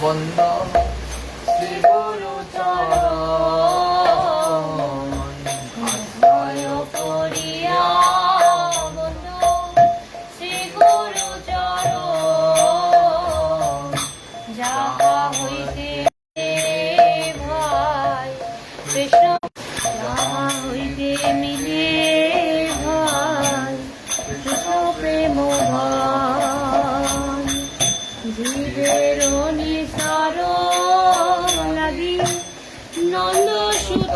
বন্দ শ্রী গুরু চরণ আশ্রয় করিয়া বন্ধু শ্রী গুরু চরণ যাহা হইতে ভাই কৃষ্ণ যাহা হইতে মিলে ভাই কৃষ্ণ প্রেম ভাই জীবের নিসার লাগি নন্দ সুত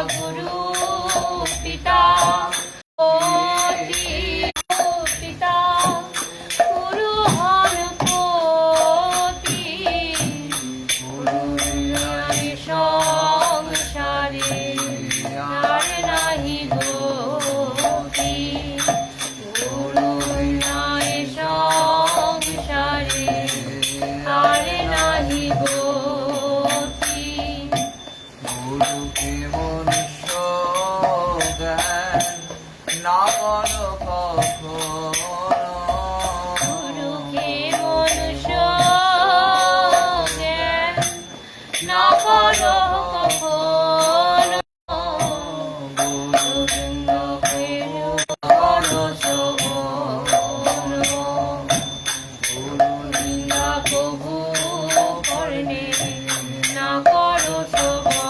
গুরু পিতা পিতা গুরু হর পতি সংসারে আর নাহি গতি গুরু নাই সংসারে আর নাহি গতি গুরুকে মনুষ্য জ্ঞান না করো কখনো গুরুকে মনুষ্য জ্ঞান না করো কখনো গোবিন্দ করো শোভন গোবিন্দ প্রভু করণে না করো শোভন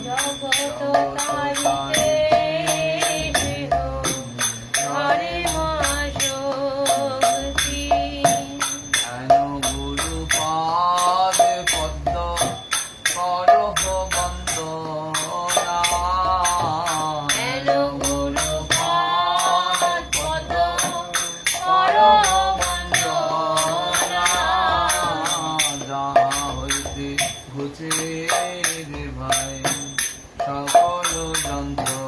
জগত তারিতে হরে মা শক্তি জ্ঞান গুরু পাদ পদ্ম করহ বন্দনা হেন গুরু পাদ পদ করো বন্দনা যাহা হইতে ঘুচে রে ভাই সকল যন্ত্র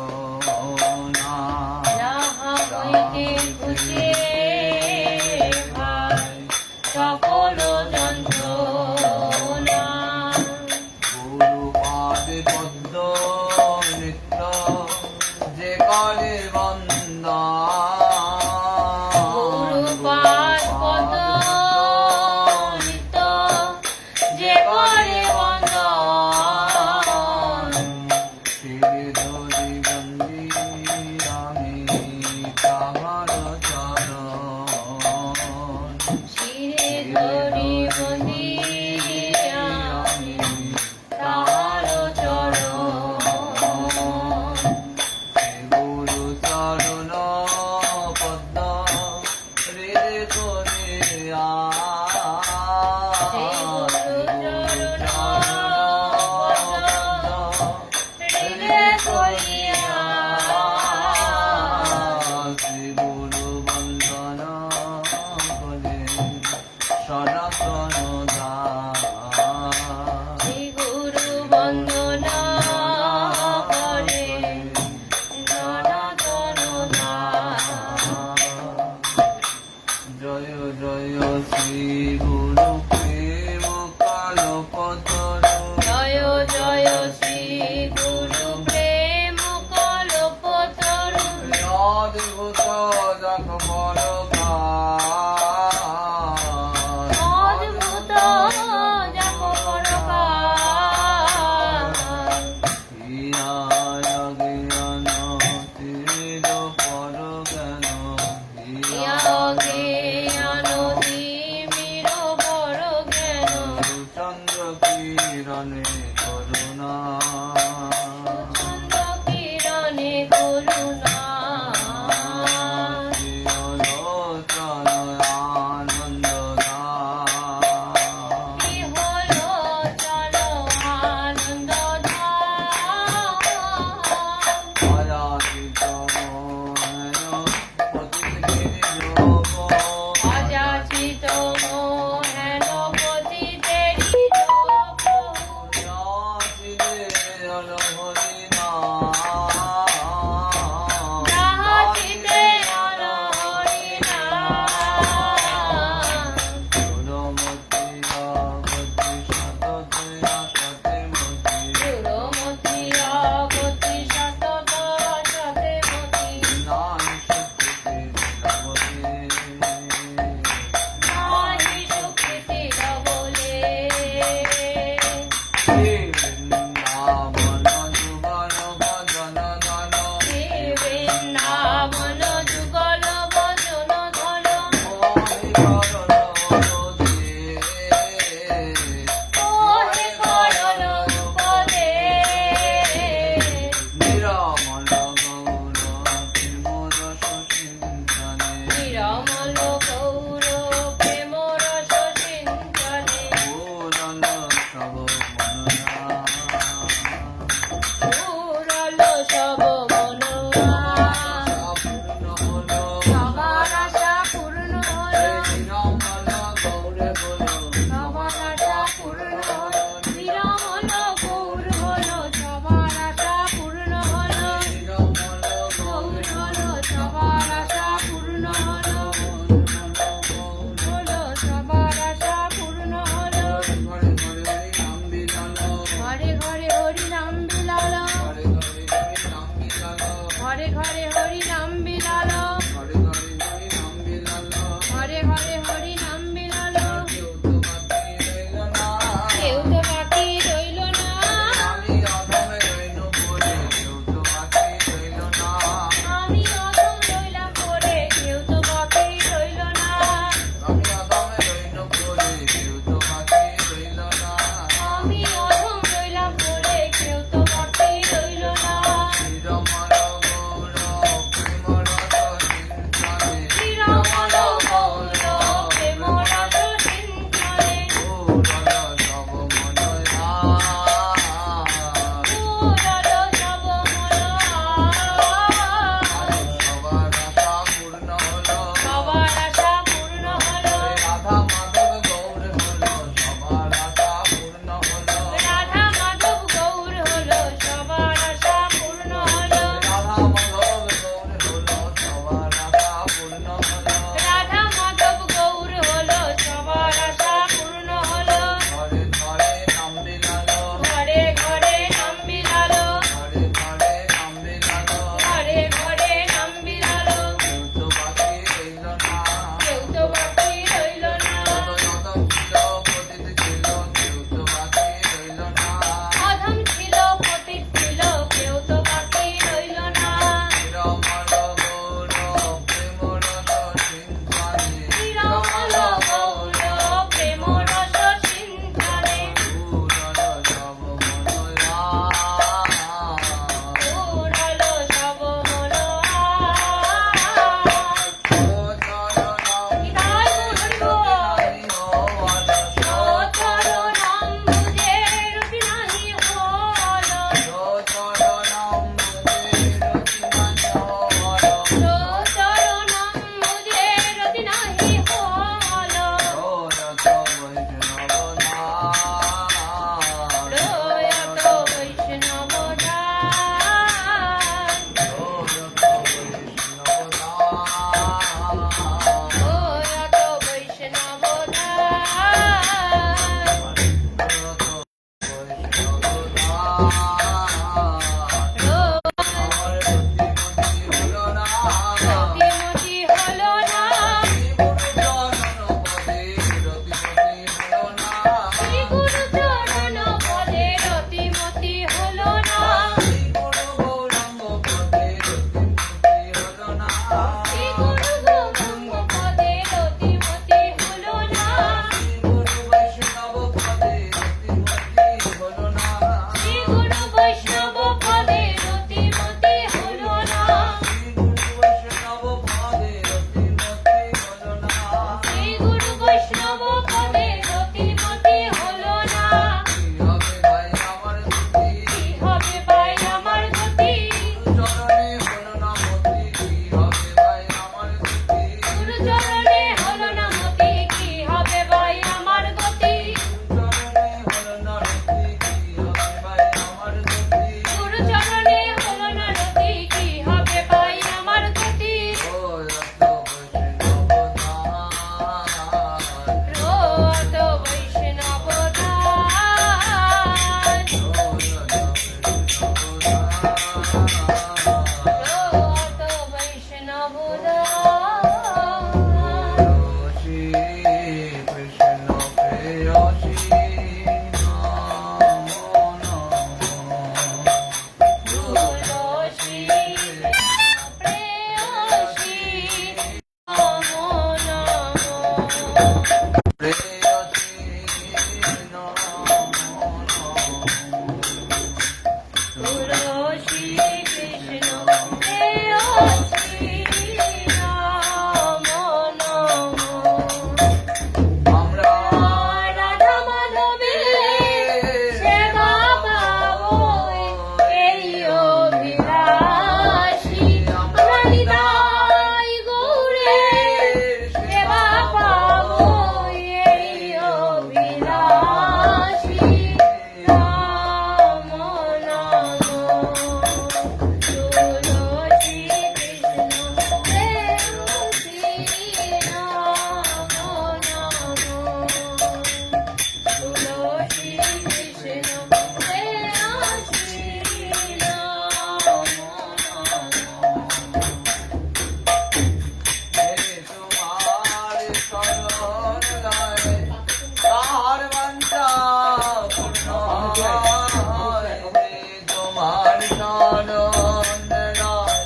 তোমার চরণ রায়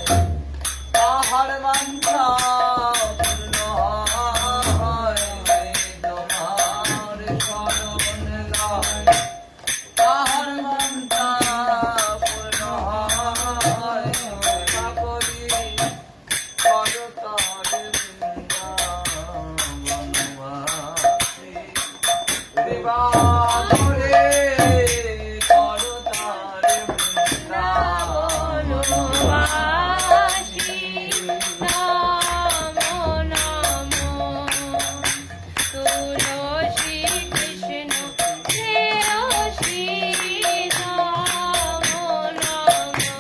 তাহার বাঞ্ছা পূর্ণ হয় তোমার চরণ রায় তাহার বাঞ্ছা পূর্ণ হয় করি করতারে বৃন্দাবনবাসী দেবাধরে করতারে বনবাসী নমো নমো তুলসী কৃষ্ণ প্রেয়সী নমো নমো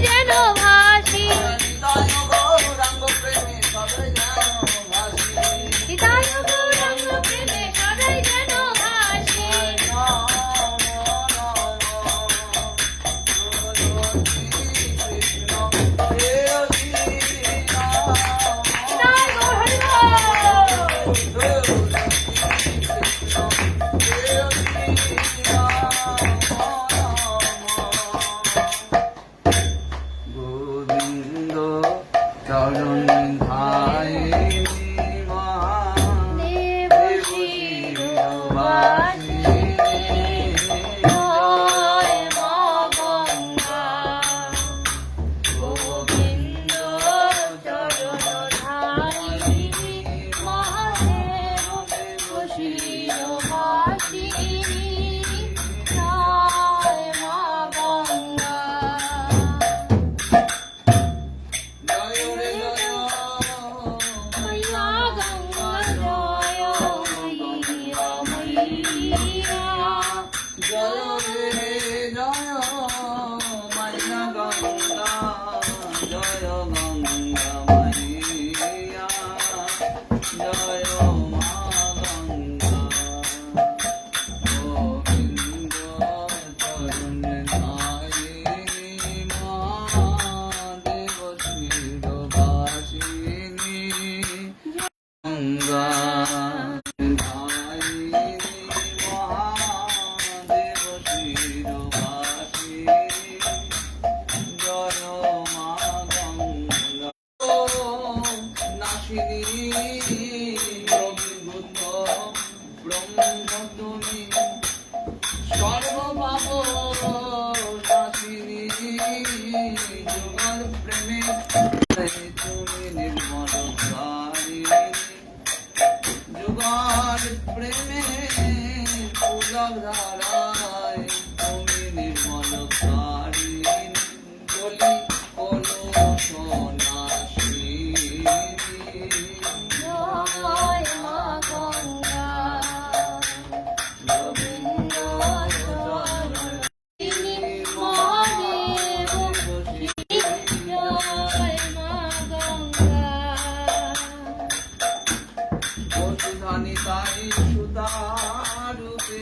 যেন ভাসি নিতাই গৌরাঙ্গ প্রেমে সবে যেন ভাসি নিতাই গৌরাঙ্গ প্রেমে সদাই যেন ভাসি নিতাই গৌর হরি বল। গোবিন্দ চরণ ধাই দেবশির বাসিনী জয় মা গঙ্গা গোবিন্দ চরণ ধারিণী মহাদেব দেবশির বাসিনী জয় মা গঙ্গা জয় রে জয় মা গঙ্গা জয় ময়ূরা ময়ূরা জয় রে জয় মাইনা গঙ্গা জয় গঙ্গা মাইয়া জয় মা গঙ্গা গোবিন্দ চরণ ধাই মা দেব শিরবাসিনী গঙ্গা ধারিণী মহাদেব শিরবাসিনী জয় মা গঙ্গা নাসিনী রবিভূত ব্রহ্ম তুমি সর্বপাপ নাসিনী যুগল প্রেমে তুমি নির্মল যুগল প্রেমে পুলক ধারায় তুমি নির্মল বলি কোনো সোনাশিনী জয় মা গঙ্গা গোবিন্দ মহাদেব জয় মা গঙ্গা বসুধানি তাই সুতারূপে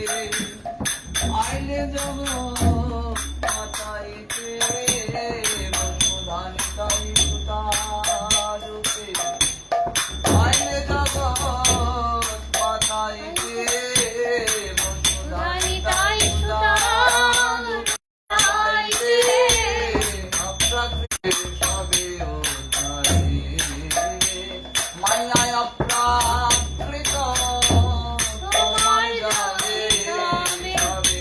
আইলে জগ পাতাইতে বসুধানি তাই সুতারূপে আইলে জগ পাতাইতে বসুধানি তাই সুতারূপে অপ্রাকৃত সবে মায়ায় অপ্রাকৃত তোমার যাবে সবে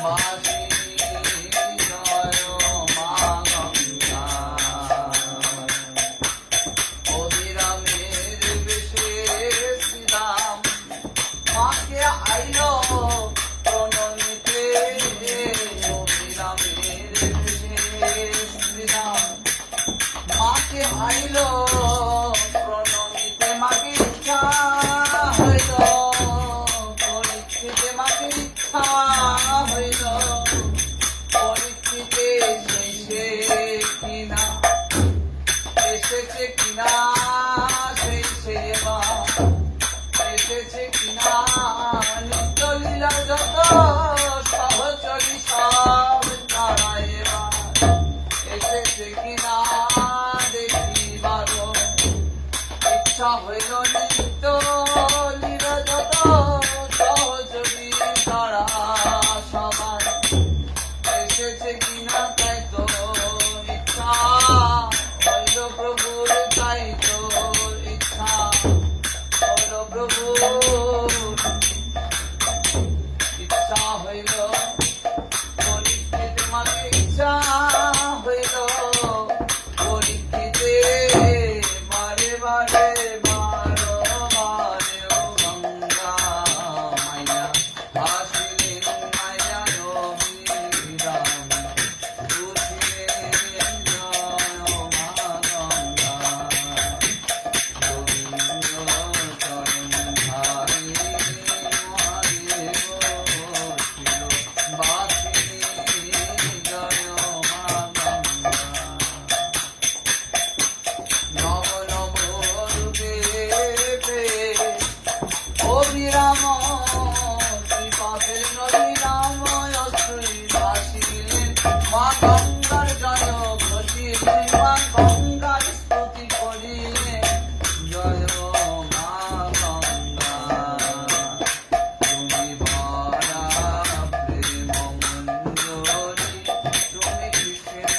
মা হইল পরীক্ষিত মাকে ইচ্ছা হইল পরীক্ষিতে বারে বারে বারো বারে ও গঙ্গা মাইয়া হাসিলেন মাইয়া অভিরাম বুঝিলেন জয় মা গঙ্গা গোবিন্দ চরণ ধারি মহাদেব ছিল বাসিনী জয় মা গঙ্গা নব নব রূপে অবিরাম শ্রীপাদের নদী রাম শ্রী ভাসিলেন মা গঙ্গার জয় ঘটিলেন মা গঙ্গার স্তুতি করিলেন জয় মা গঙ্গা তুমি ভরা প্রেম মঞ্জরি তুমি কৃষ্ণ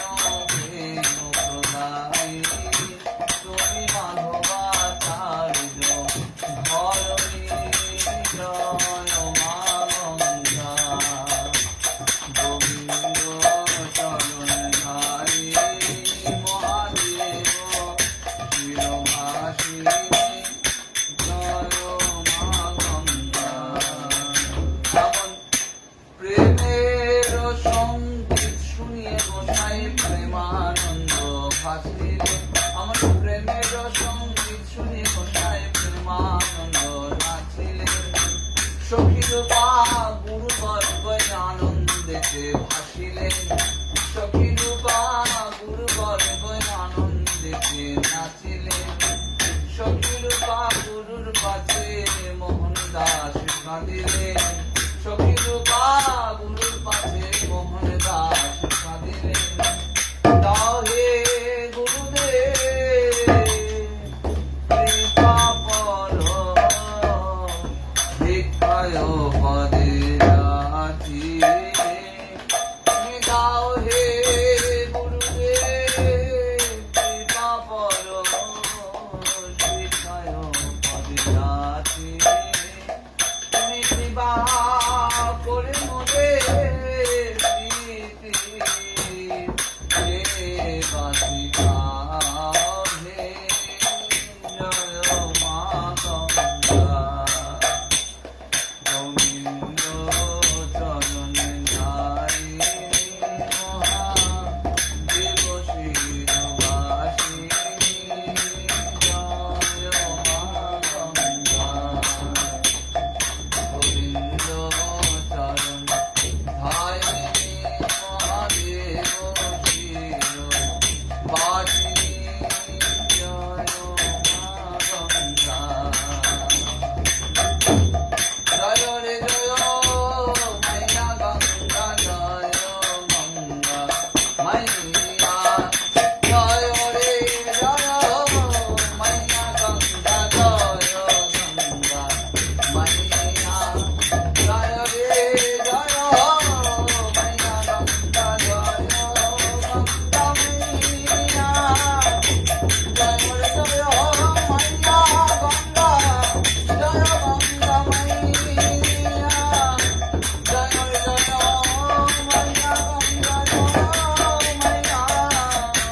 প্রেম প্রদায়ী তুমি মাধবাচার্য ধরণী জয় মা গঙ্গা গোবিন্দ চরণ ধারি মহাদেব চিরভাসিনী জয় মা গঙ্গা এমন প্রেমের সঙ্গীত শুনিয়ে গোসাই প্রেমানন্দ ভাসিলেন আমার প্রেমের সঙ্গীত শুনিয়ে গোসাই প্রেমানন্দ নাচিলেন সখীরূপা গুরুবর্গ আনন্দেতে ভাসিলেন সখীরূপা গুরুবর্গ আনন্দেতে নাচিলেন সখীরূপা গুরুর কাছে মোহন দাস কাঁদিলেন সখীরূপা গুরুর কাছে মোহন দাস কাঁদিলেন দাও হে গুরুদেব কৃপা পর ভিক্ষায় পদে আছি তুমি দাও হে গুরুদেব কৃপা পর ভিক্ষায় পদে আছি তুমি কৃপা করে মোদের স্মৃতি বাসিকা হে জয় মা গঙ্গা গোবিন্দ চরণ ধারি মহাদেব শিরবাসিনী জয় মা গঙ্গা গোবিন্দ চরণ ধারি মহাদেব শিরবাসিনী জয় মা গঙ্গা জয় রে জয় মাইয়া গঙ্গা জয় গঙ্গা মাইয়া জয় রে জয় মাইয়া গঙ্গা জয় গঙ্গা মাইয়া জয় রে জয় মাইয়া গঙ্গা জয় গঙ্গা মাইয়া জয় রে জয় মাইয়া গঙ্গা জয় গঙ্গা মাইয়া জয় রে জয় মাইয়া গঙ্গা জয় মাইয়া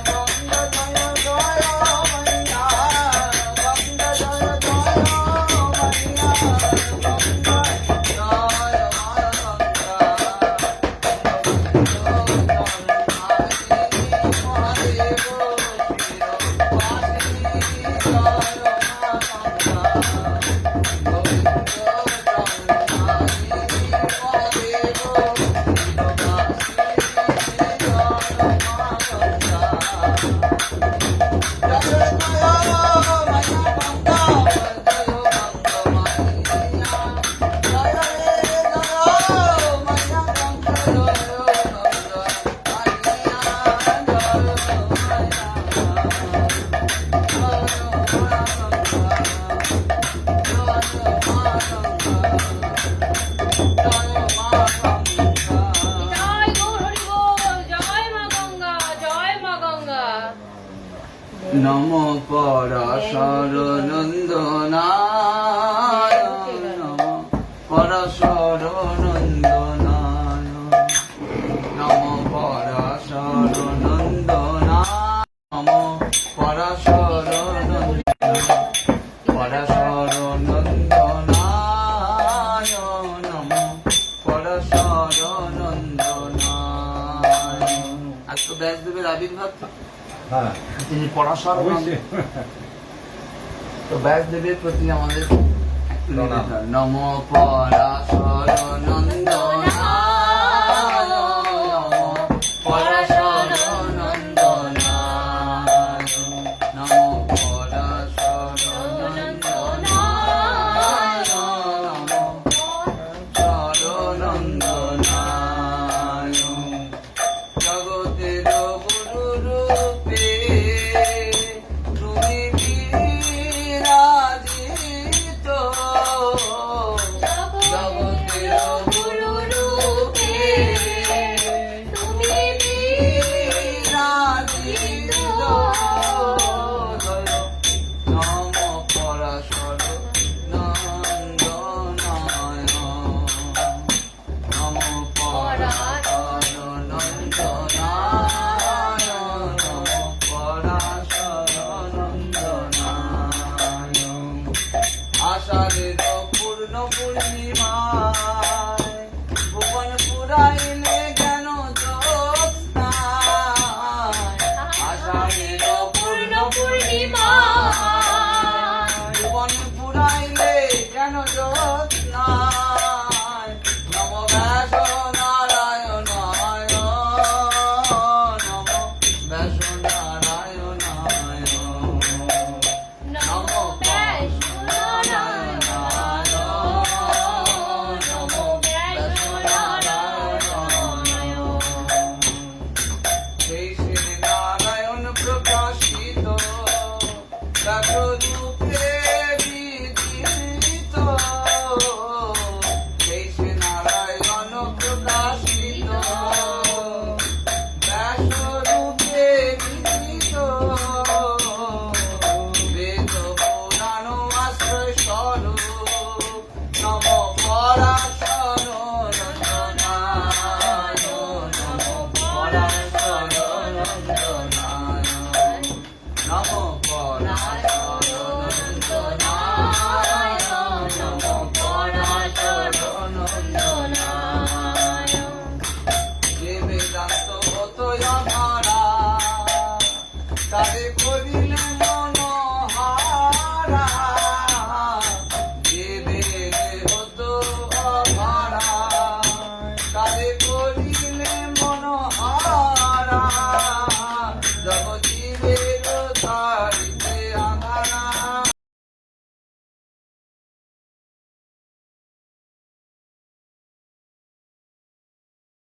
গঙ্গা জয় জয় মাইয়া গঙ্গা জয় জয় মাইয়া গঙ্গা জয় মা গঙ্গা মহাদেব শিরবাসিনী জয় মা গঙ্গা গোবিন্দ জয় গৌর হরি বল, জয় মা গঙ্গা, জয় মা গঙ্গা। নম পরাশর নন্দনায় নম পরাশর নন্দনায় আজ তো ব্যাসদেবের আবির্ভাব, হ্যাঁ তিনি পরাশর নন। অবশ্যই। তো ব্যাসদেবের প্রতি আমাদের একটু প্রণাম। নিবেদন। নম পরাশর নন্দন